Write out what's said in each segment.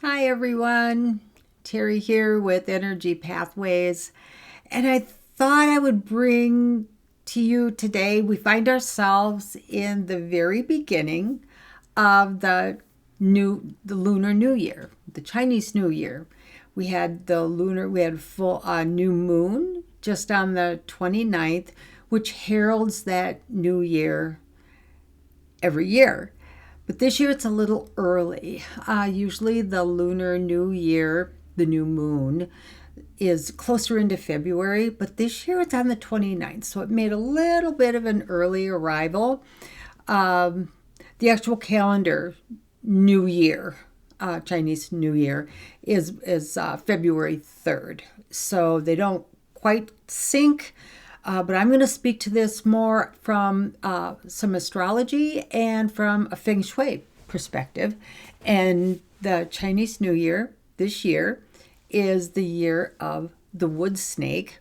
Hi everyone, Terry here with Energy Pathways, and I thought I would bring to you today. We find ourselves in the very beginning of the Lunar New Year, the Chinese New Year. We had full new moon just on the 29th, which heralds that new year every year. But this year it's a little early. Usually the Lunar New Year, the new moon, is closer into February, but this year it's on the 29th, so it made a little bit of an early arrival. The actual calendar New Year, Chinese New Year, is February 3rd, so they don't quite sync. But I'm going to speak to this more from some astrology and from a feng shui perspective. And the Chinese New Year this year is the year of the wood snake,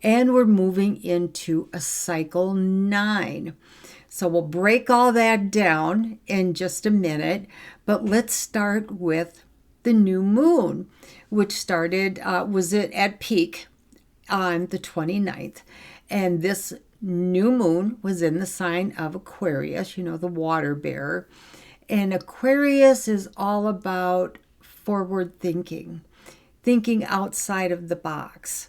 and we're moving into a cycle 9. So we'll break all that down in just a minute, but let's start with the new moon, which was it at peak on the 29th. And this new moon was in the sign of Aquarius, the water bearer. And Aquarius is all about forward thinking, thinking outside of the box,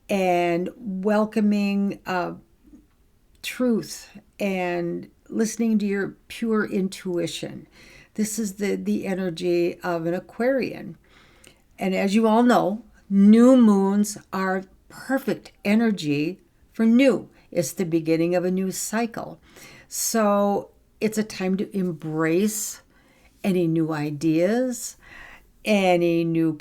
and welcoming truth and listening to your pure intuition. This is the energy of an Aquarian. And as you all know, new moons are perfect energy for new. It's the beginning of a new cycle. So it's a time to embrace any new ideas, any new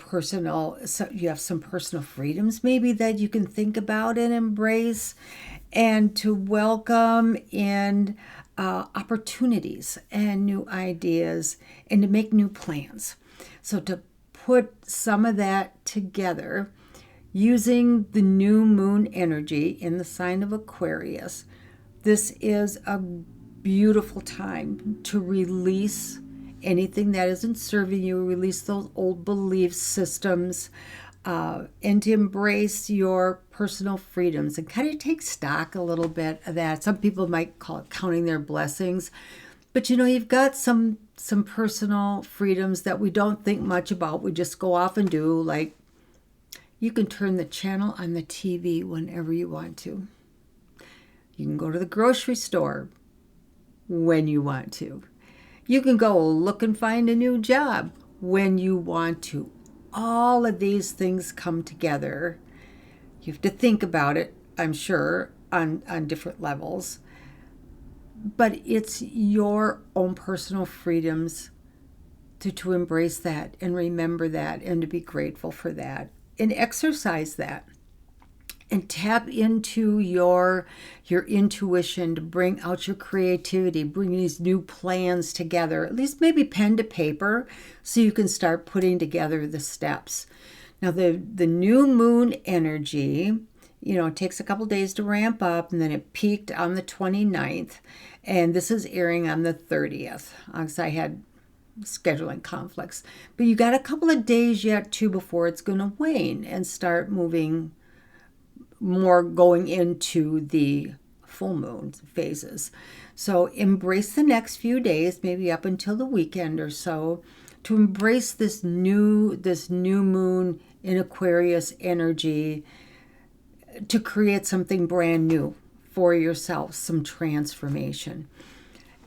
you have some personal freedoms maybe that you can think about and embrace, and to welcome in opportunities and new ideas, and to make new plans. So to put some of that together, using the new moon energy in the sign of Aquarius, this is a beautiful time to release anything that isn't serving you, release those old belief systems, and to embrace your personal freedoms and kind of take stock a little bit of that. Some people might call it counting their blessings, but you've got some personal freedoms that we don't think much about. We just go off and do, like you can turn the channel on the TV whenever you want to. You can go to the grocery store when you want to. You can go look and find a new job when you want to. All of these things come together. You have to think about it, I'm sure, on different levels. But it's your own personal freedoms to embrace that and remember that and to be grateful for that. And exercise that and tap into your intuition to bring out your creativity, bring these new plans together, at least maybe pen to paper, so you can start putting together the steps. Now the new moon energy, it takes a couple days to ramp up, and then it peaked on the 29th, and this is airing on the 30th because I had scheduling conflicts. But you got a couple of days yet too before it's going to wane and start moving more, going into the full moon phases. So embrace the next few days, maybe up until the weekend or so, to embrace this new moon in Aquarius energy, to create something brand new for yourself, some transformation.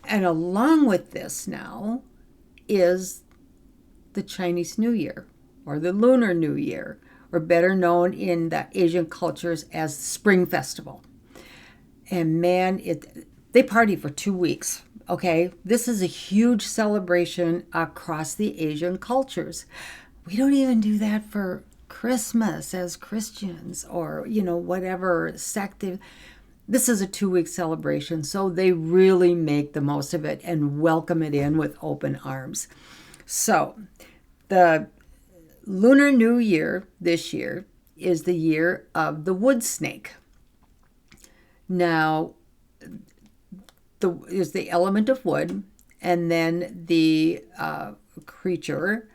And along with this now is the Chinese New Year, or the Lunar New Year, or better known in the Asian cultures as Spring Festival. And man, they party for 2 weeks, okay? This is a huge celebration across the Asian cultures. We don't even do that for Christmas as Christians, or, whatever sect. This is a 2-week celebration, so they really make the most of it and welcome it in with open arms. So the Lunar New Year this year is the year of the wood snake. Now, is the element of wood, and then the creature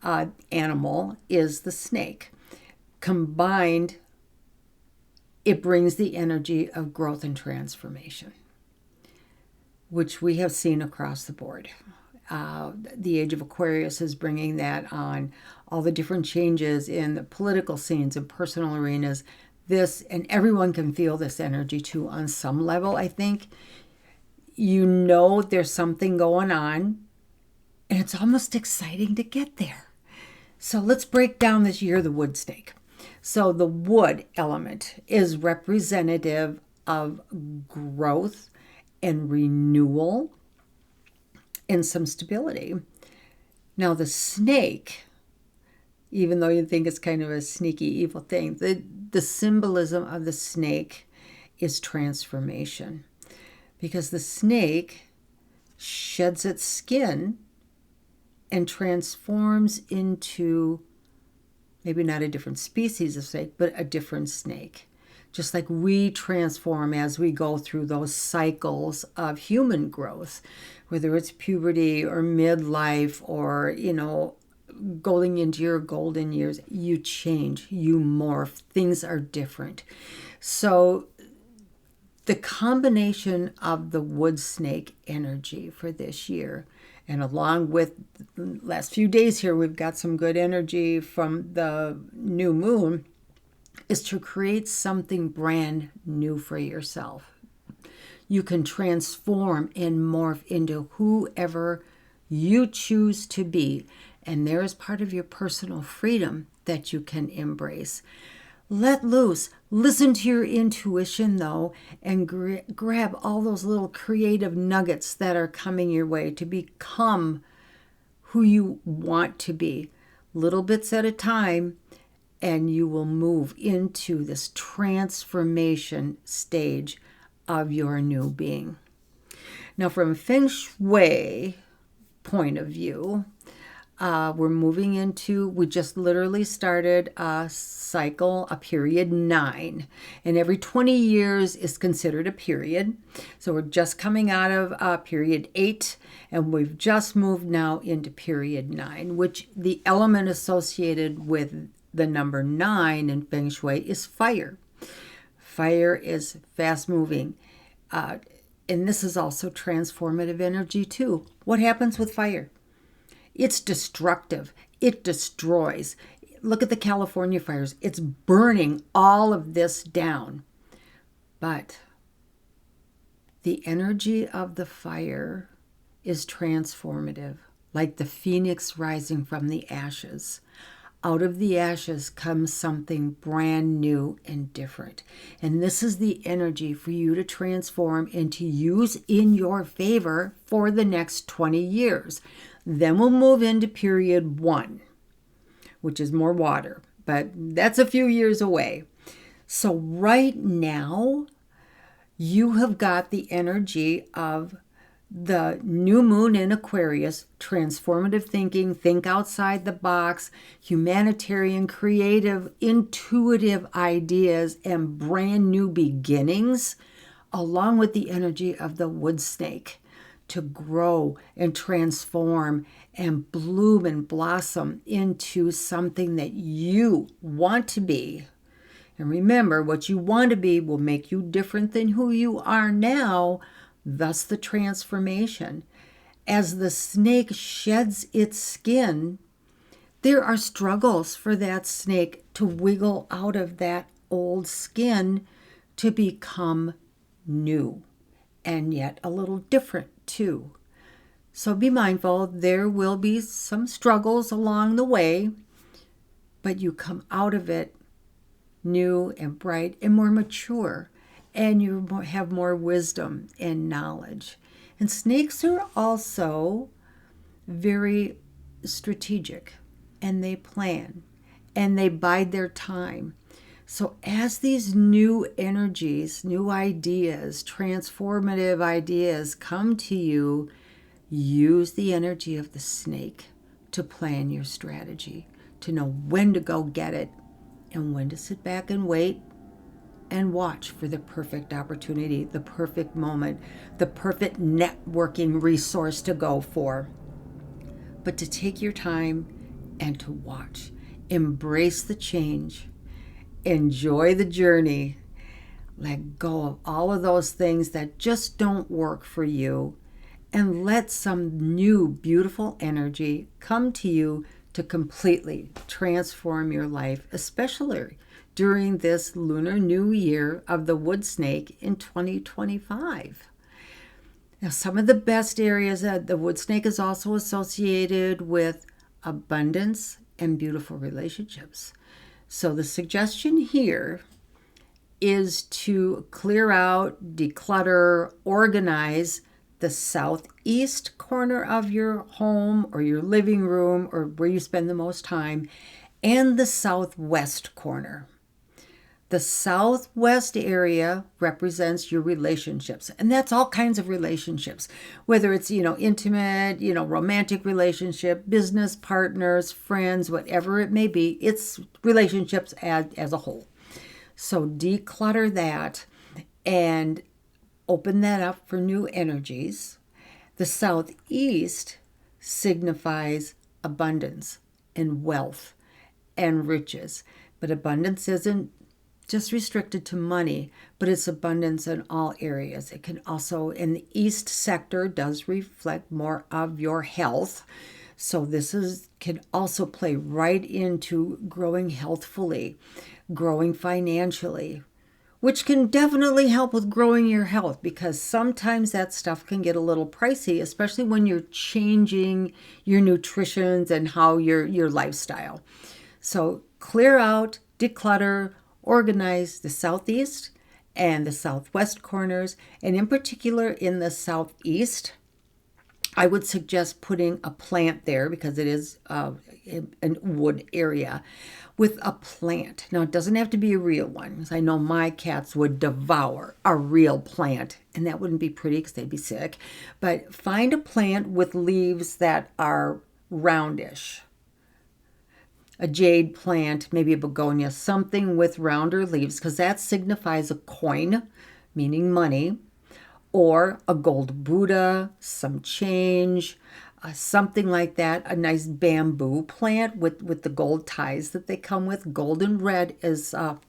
animal is the snake. Combined, it brings the energy of growth and transformation, which we have seen across the board. The age of Aquarius is bringing that on, all the different changes in the political scenes and personal arenas. This, and everyone can feel this energy too on some level, I think. You know there's something going on, and it's almost exciting to get there. So let's break down this year the wood snake. So the wood element is representative of growth and renewal and some stability. Now the snake, even though you think it's kind of a sneaky evil thing, the symbolism of the snake is transformation, because the snake sheds its skin and transforms into maybe not a different species of snake, but a different snake. Just like we transform as we go through those cycles of human growth, whether it's puberty or midlife or, going into your golden years, you change, you morph, things are different. So the combination of the wood snake energy for this year, and along with the last few days here, we've got some good energy from the new moon, is to create something brand new for yourself. You can transform and morph into whoever you choose to be. And there is part of your personal freedom that you can embrace. Let loose. Listen to your intuition, though, and grab all those little creative nuggets that are coming your way to become who you want to be, little bits at a time, and you will move into this transformation stage of your new being. Now, from a Feng Shui point of view, we're moving into, we just literally started a cycle, a period 9. And every 20 years is considered a period. So we're just coming out of period 8, and we've just moved now into period 9, which the element associated with the number 9 in Feng Shui is fire. Fire is fast moving. And this is also transformative energy too. What happens with fire? It's destructive. It destroys. Look at the California fires. It's burning all of this down. But the energy of the fire is transformative, like the phoenix rising from the ashes. Out of the ashes comes something brand new and different. And this is the energy for you to transform and to use in your favor for the next 20 years. Then we'll move into period 1, which is more water, but that's a few years away. So right now, you have got the energy of the new moon in Aquarius, transformative thinking, think outside the box, humanitarian, creative, intuitive ideas, and brand new beginnings, along with the energy of the wood snake to grow and transform and bloom and blossom into something that you want to be. And remember, what you want to be will make you different than who you are now, thus the transformation. As the snake sheds its skin, there are struggles for that snake to wiggle out of that old skin to become new, and yet a little different too. So be mindful, there will be some struggles along the way, but you come out of it new and bright and more mature, and you have more wisdom and knowledge. And snakes are also very strategic, and they plan, and they bide their time. So as these new energies, new ideas, transformative ideas come to you, use the energy of the snake to plan your strategy, to know when to go get it and when to sit back and wait and watch for the perfect opportunity, the perfect moment, the perfect networking resource to go for. But to take your time and to watch. Embrace the change. Enjoy the journey. Let go of all of those things that just don't work for you, and let some new beautiful energy come to you to completely transform your life, especially during this Lunar New Year of the Wood Snake in 2025. Now, some of the best areas that the wood snake is also associated with abundance and beautiful relationships. So the suggestion here is to clear out, declutter, organize the southeast corner of your home or your living room or where you spend the most time, and the southwest corner. The southwest area represents your relationships, and that's all kinds of relationships, whether it's, intimate, romantic relationship, business partners, friends, whatever it may be. It's relationships as a whole. So declutter that and open that up for new energies. The southeast signifies abundance and wealth and riches, but abundance isn't just restricted to money, but it's abundance in all areas. It can also, in the east sector, does reflect more of your health. So this can also play right into growing healthfully, growing financially, which can definitely help with growing your health, because sometimes that stuff can get a little pricey, especially when you're changing your nutrition and how your lifestyle. So clear out, declutter, organize the southeast and the southwest corners, and in particular in the southeast, I would suggest putting a plant there because it is a wood area with a plant. Now, it doesn't have to be a real one, because I know my cats would devour a real plant, and that wouldn't be pretty because they'd be sick. But find a plant with leaves that are roundish. A jade plant, maybe a begonia, something with rounder leaves, because that signifies a coin, meaning money, or a gold Buddha, some change, something like that. A nice bamboo plant with the gold ties that they come with. Gold and red is the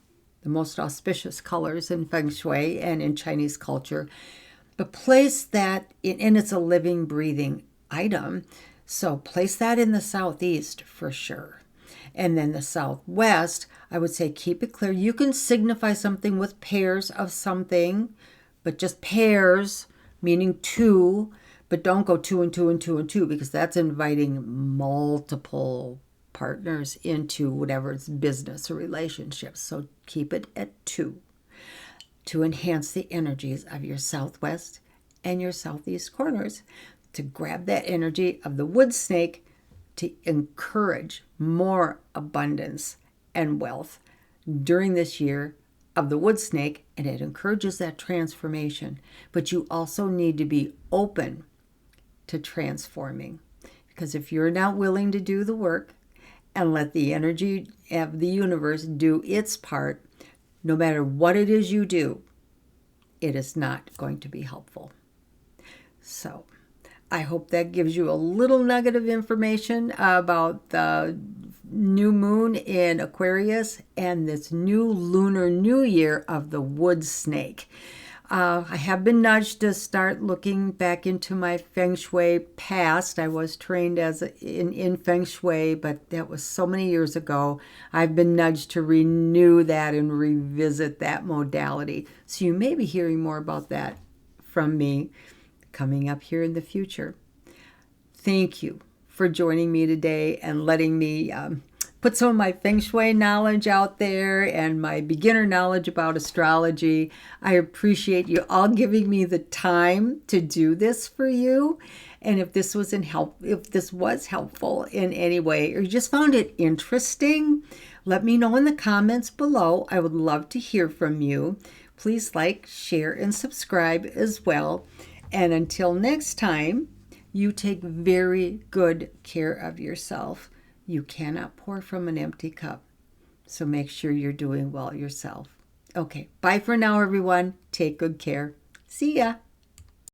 most auspicious colors in Feng Shui and in Chinese culture. But place that in, and it's a living, breathing item. So place that in the southeast for sure. And then the southwest, I would say keep it clear. You can signify something with pairs of something, but just pairs, meaning two, but don't go two and two and two and two, because that's inviting multiple partners into whatever it's business or relationships. So keep it at two to enhance the energies of your southwest and your southeast corners, to grab that energy of the wood snake to encourage more abundance and wealth during this year of the wood snake, and it encourages that transformation. But you also need to be open to transforming, because if you're not willing to do the work and let the energy of the universe do its part, no matter what it is you do, it is not going to be helpful. So I hope that gives you a little nugget of information about the new moon in Aquarius and this new Lunar New Year of the wood snake. I have been nudged to start looking back into my Feng Shui past. I was trained in Feng Shui, but that was so many years ago. I've been nudged to renew that and revisit that modality. So you may be hearing more about that from me coming up here in the future. Thank you for joining me today and letting me put some of my Feng Shui knowledge out there and my beginner knowledge about astrology. I appreciate you all giving me the time to do this for you. And if this was helpful in any way, or you just found it interesting, let me know in the comments below. I would love to hear from you. Please like, share, and subscribe as well. And until next time, you take very good care of yourself. You cannot pour from an empty cup. So make sure you're doing well yourself. Okay, bye for now, everyone. Take good care. See ya.